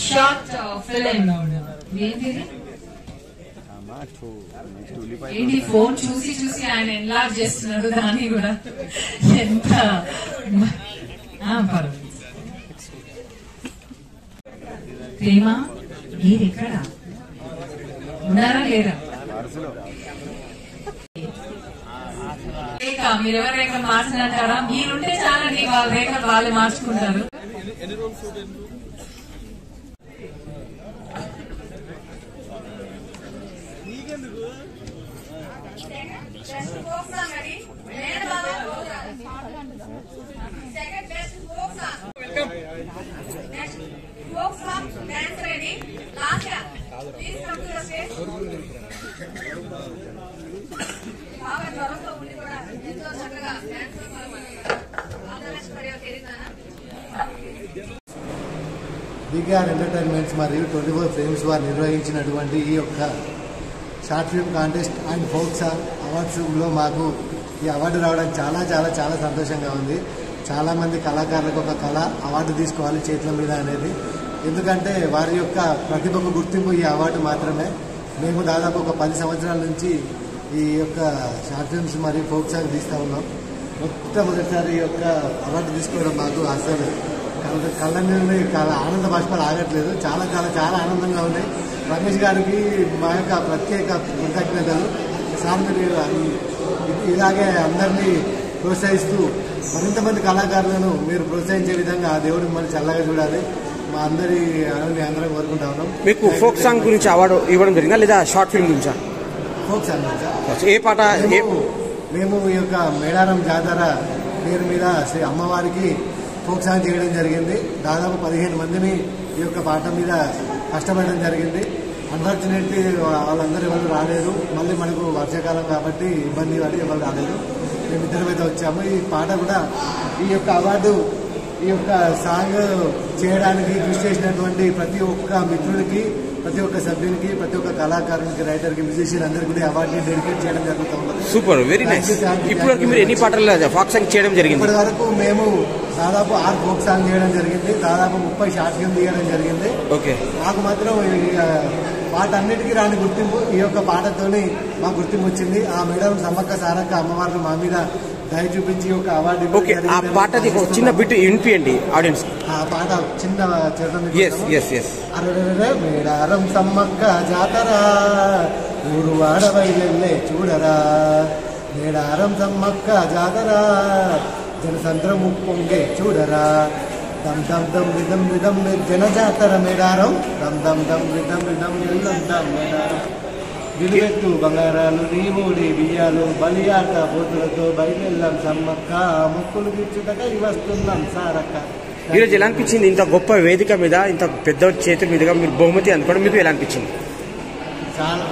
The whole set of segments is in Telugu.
షార్ట్ ఫిలిం ఏంటి ఫోన్ చూసి చూసి ఆయన ఎన్లార్జ్ చేస్తున్నాడు దాన్ని కూడా ఎంత ప్రేమ మీరు ఎక్కడ ఉన్నారా లేరా మీరు ఎవరు రేఖలు మార్చినంటారా మీరుంటే చాలా వాళ్ళ రేఖలు వాళ్ళు మార్చుకుంటారు బీకేఆర్ ఎంటర్టైన్మెంట్స్ మరియు 24 ఫ్రేమ్స్ వారు నిర్వహించినటువంటి ఈ యొక్క short film contest and folk song అవార్డ్స్లో మాకు ఈ అవార్డు రావడం చాలా చాలా చాలా సంతోషంగా ఉంది. చాలామంది కళాకారులకు ఒక కళ అవార్డు తీసుకోవాలి చేతుల మీద అనేది, ఎందుకంటే వారి యొక్క ప్రతిభకు గుర్తింపు ఈ అవార్డు మాత్రమే. మేము దాదాపు ఒక 10 సంవత్సరాల నుంచి ఈ యొక్క షార్ట్ ఫిల్మ్స్ మరియు ఫోక్ సాంగ్ తీస్తూ ఉన్నాం. మొట్టమొదటిసారి ఈ యొక్క అవార్డు తీసుకోవడం మాకు అసలు కళ్ళ నుండి ఆనంద బాష్పాలు ఆగట్లేదు. చాలా చాలా చాలా ఆనందంగా ఉన్నాయి. రమేష్ గారికి మా యొక్క ప్రత్యేక కృతజ్ఞతలు. సార్ మీరు ఇలాగే అందరినీ ప్రోత్సహిస్తూ మరింతమంది కళాకారులను మీరు ప్రోత్సహించే విధంగా ఆ దేవుడు మిమ్మల్ని చల్లగా చూడాలి. మా అందరి అందరం కోరుకుంటా ఉన్నాం. మీకు ఫోక్ సాంగ్ గురించి అవార్డు ఇవ్వడం జరిగిందా లేదా షార్ట్ ఫిల్మ్ గురించా? ఫోక్ సాంగ్ గురించా? ఏ పాట? మేము ఈ యొక్క మేడారం జాతర పేరు మీద శ్రీ అమ్మవారికి ఫోక్ సాంగ్ చేయడం జరిగింది. దాదాపు 15 మందిని ఈ యొక్క పాట మీద కష్టపడడం జరిగింది. అన్ఫార్చునేట్లీ వాళ్ళందరూ ఎవరు రాలేదు. మళ్ళీ మనకు వర్షాకాలం కాబట్టి ఇబ్బంది పడి ఎవరు రాలేదు. మేమిద్దరమైతే వచ్చాము. ఈ పాట కూడా ఈ యొక్క అవార్డు ఈ యొక్క సాంగ్ చేయడానికి కృషి చేసినటువంటి ప్రతి ఒక్క మిత్రుడికి, ప్రతి ఒక్క సభ్యునికి, ప్రతి ఒక్క కళాకారునికి, రైటర్కి, మ్యూజిషియన్ అందరికీ కూడా అవార్డుని డెడికేట్ చేయడం జరుగుతుంది. Super, very nice. ఇప్పటివరకు మీరు ఎన్ని పాటలు ఫోక్ సాంగ్ చేయడం జరిగింది? ఇప్పటి వరకు మేము దాదాపు 6 ఫోక్ సాంగ్ చేయడం జరిగింది. దాదాపు 30 షార్ట్ ఫిల్మ్ తీయడం జరిగింది. ఓకే. నాకు మాత్రం పాట అన్నిటికీ రాని గుర్తింపు ఈ యొక్క పాటతోని మాకు గుర్తింపు వచ్చింది. ఆ మేడం సమ్మక్క సారక్క అమ్మవారు మా మీద దయ చూపించి ఒక అవార్డు. ఓకే, ఆ పాటది చిన్న బిట్ వినిపియండి ఆడియన్స్. ఆ పాట చిన్న మేడారం సమ్మక్క జాతర ఊరు వాడవైలెల్లే చూడరా, మేడారం సమ్మక్క జాతర జనసంద్రం ఉప్పొంగే చూడరా, దమ్ దమ్ దమ్ విధం విధం జన జాతర మేడారం, దమ్ దమ్ దమ్ విధం విధం ఎల్లంతా మేడారం, విలువెత్తు బంగారాలు నీమూడి బియ్యాలు బలియాట బోతులతో బయలుదేళ్ళం సమ్మక్క ముక్కులు తీర్చుటకై వస్తున్నాం సారక్క. ఈరోజు ఎలా అనిపించింది? ఇంత గొప్ప వేదిక మీద ఇంత పెద్ద చేతుల మీదుగా మీరు బహుమతి అందుకోవడం మీకు ఎలా అనిపించింది? చాలా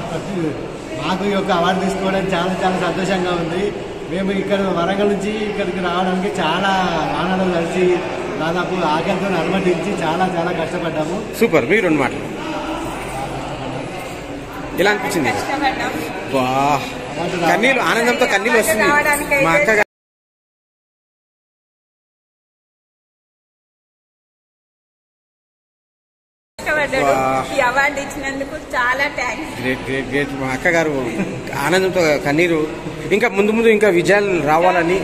మాకు ఈ యొక్క అవార్డు తీసుకోవడం చాలా చాలా సంతోషంగా ఉంది. మేము ఇక్కడ వరంగల్ నుంచి ఇక్కడికి రావడానికి చాలా ఆనందం కలిసి దాదాపు ఆకలితో అనుమతించి చాలా చాలా కష్టపడ్డాము. సూపర్. మీరు 2 మాటలు ఎలా అనిపించింది? కన్నీళ్ళు, ఆనందంతో కన్నీళ్ళు వస్తుంది. మా అక్క ఈ అవార్డు ఇచ్చినందుకు చాలా థ్యాంక్స్. Great great great. మా అక్క గారు ఆనందంతో కన్నీరు. ఇంకా ముందు ముందు ఇంకా విజయాలు రావాలని,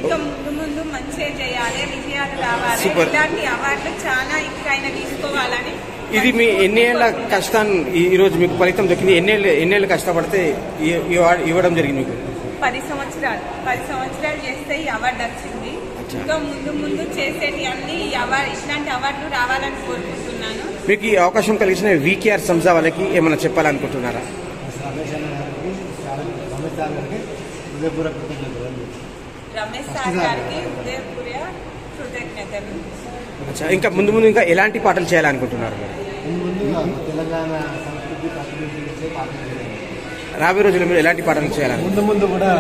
ఇంకా ముందు ముందు మంచిగా చేయాలి, విజయాలు రావాలి. ఇలాంటి అవార్డులు చాలా ఇంకా ఆయన తీసుకోవాలని. ఇది మీ ఎన్నేళ్ల కష్టాన్ని ఈరోజు మీకు ఫలితం దొరికింది? ఎన్నేళ్ళు కష్టపడితే ఇవ్వడం జరిగింది మీకు? 10 సంవత్సరాలు చేస్తే ఈ అవార్డు వచ్చింది. ఇంకా ముందు ముందు చేసేటి అన్ని ఇట్లాంటి అవార్డులు రావాలని కోరుకుంటున్నాను. మీకు ఈ అవకాశం కలిగిన వీకేఆర్ సంస్థ వాళ్ళకి ఏమైనా చెప్పాలనుకుంటున్నారా? రమేష్ సార్ గారికి హృదయపూర్వక కృతజ్ఞతలు. ఇంకా ముందు ముందు ఇంకా ఎలాంటి పాటలు చేయాలనుకుంటున్నారు? రాబోయే రోజుల్లో మీరు ఎలాంటి పాటలు చేయాలి? ముందు కూడా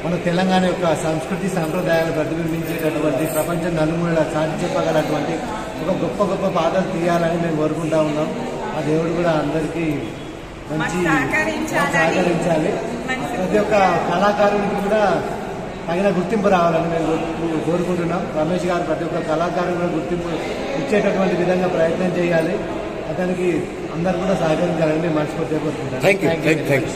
మన తెలంగాణ యొక్క సంస్కృతి సంప్రదాయాలు ప్రతిబింబించేటటువంటి ప్రపంచం నలుమూల చాటి చెప్పగలటువంటి ఒక గొప్ప గొప్ప పాటలు తీయాలని మేము కోరుకుంటా ఉన్నాం. ఆ దేవుడు కూడా అందరికీ మంచి సహకరించాలి. ప్రతి ఒక్క కళాకారునికి కూడా తగిన గుర్తింపు రావాలని మేము కోరుకుంటున్నాం. రమేష్ గారు ప్రతి ఒక్క కళాకారుడు కూడా గుర్తింపు ఇచ్చేటటువంటి విధంగా ప్రయత్నం చేయాలి. అతనికి అందరు కూడా సహకరించాలని మనస్ఫూర్తిగా కోరుకుంటున్నాను. Thank you.